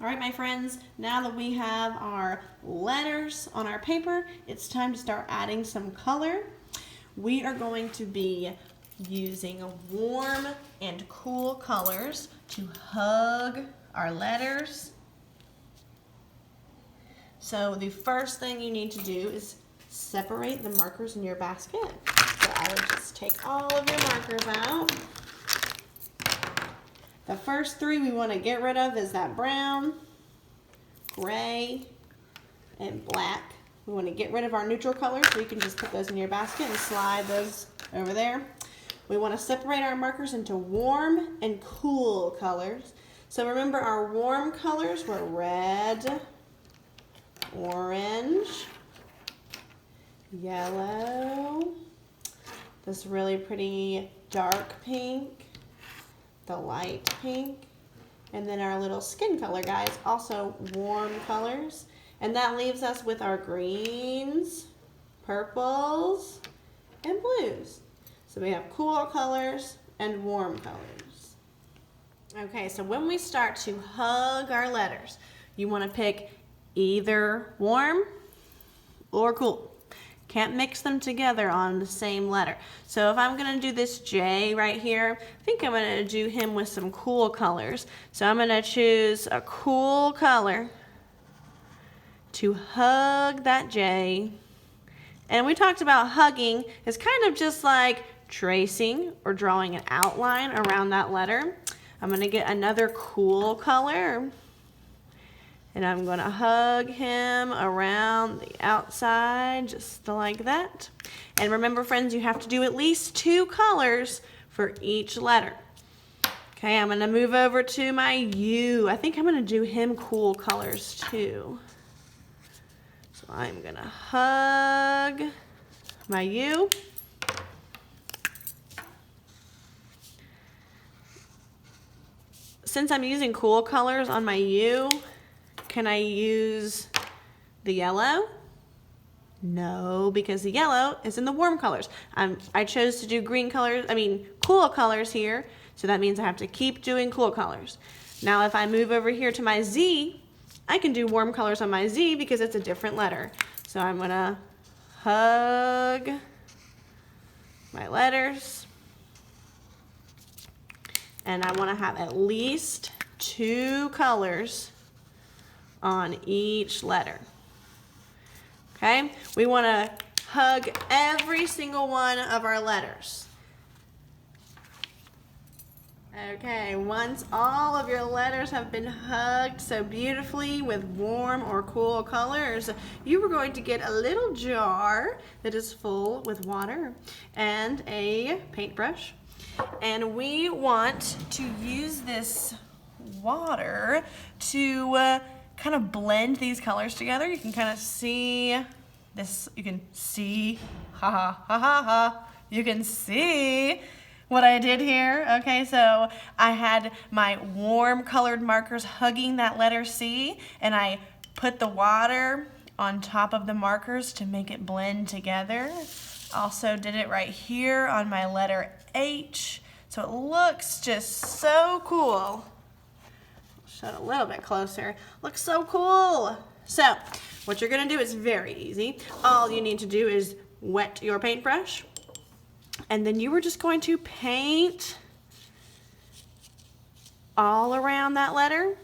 All right, my friends, now that we have our letters on our paper, it's time to start adding some color. We are going to be using warm and cool colors to hug our letters. So the first thing you need to do is separate the markers in your basket. So I would just take all of your markers out. The first three we want to get rid of is that brown, gray, and black. We want to get rid of our neutral colors, so you can just put those in your basket and slide those over there. We want to separate our markers into warm and cool colors. So remember, our warm colors were red, orange, yellow, this really pretty dark pink, the light pink, and then our little skin color guys, also warm colors. And that leaves us with our greens, purples, and blues. So we have cool colors and warm colors. Okay, so when we start to hug our letters, you want to pick either warm or cool. Can't mix them together on the same letter. So if I'm going to do this J right here, I think I'm going to do him with some cool colors. So I'm going to choose a cool color to hug that J. And we talked about hugging is kind of just like tracing or drawing an outline around that letter. I'm going to get another cool color. And I'm going to hug him around the outside, just like that. And remember, friends, you have to do at least 2 colors for each letter. Okay, I'm going to move over to my U. I think I'm going to do him cool colors too. So I'm going to hug my U. Since I'm using cool colors on my U, can I use the yellow? No, because the yellow is in the warm colors. I chose to do cool colors here, so that means I have to keep doing cool colors. Now if I move over here to my Z, I can do warm colors on my Z because it's a different letter. So I'm gonna hug my letters, and I wanna have at least 2 colors on each letter. Okay, we want to hug every single one of our letters. Okay, once all of your letters have been hugged so beautifully with warm or cool colors, you are going to get a little jar that is full with water and a paintbrush. And we want to use this water to kind of blend these colors together. You can kind of see this, you can see, you can see what I did here. Okay, so I had my warm colored markers hugging that letter C, and I put the water on top of the markers to make it blend together. Also did it right here on my letter H, so it looks just so cool. Shut a little bit closer. Looks so cool. So what you're gonna do is very easy. All you need to do is wet your paintbrush, and then you are just going to paint all around that letter.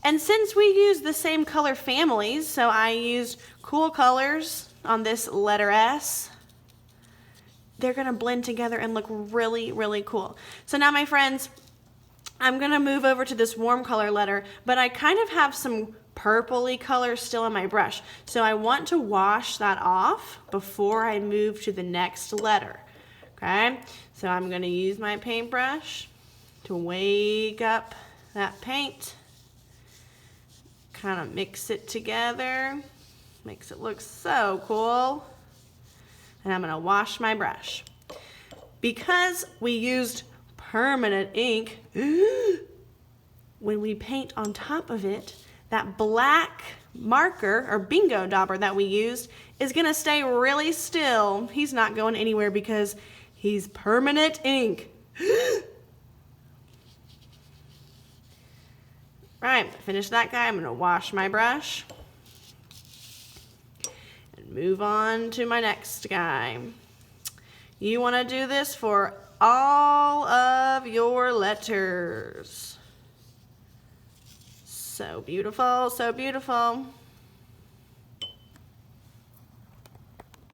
And since we use the same color families, so I used cool colors on this letter S, they're gonna blend together and look really, really cool. So now, my friends, I'm gonna move over to this warm color letter, but I kind of have some purpley color still on my brush. So I want to wash that off before I move to the next letter, okay? So I'm gonna use my paintbrush to wake up that paint, kind of mix it together, makes it look so cool. And I'm gonna wash my brush. Because we used permanent ink, when we paint on top of it, that black marker or bingo dauber that we used is gonna stay really still. He's not going anywhere because he's permanent ink. Right, finish that guy. I'm gonna wash my brush and move on to my next guy. You wanna do this for all of your letters. So beautiful, so beautiful.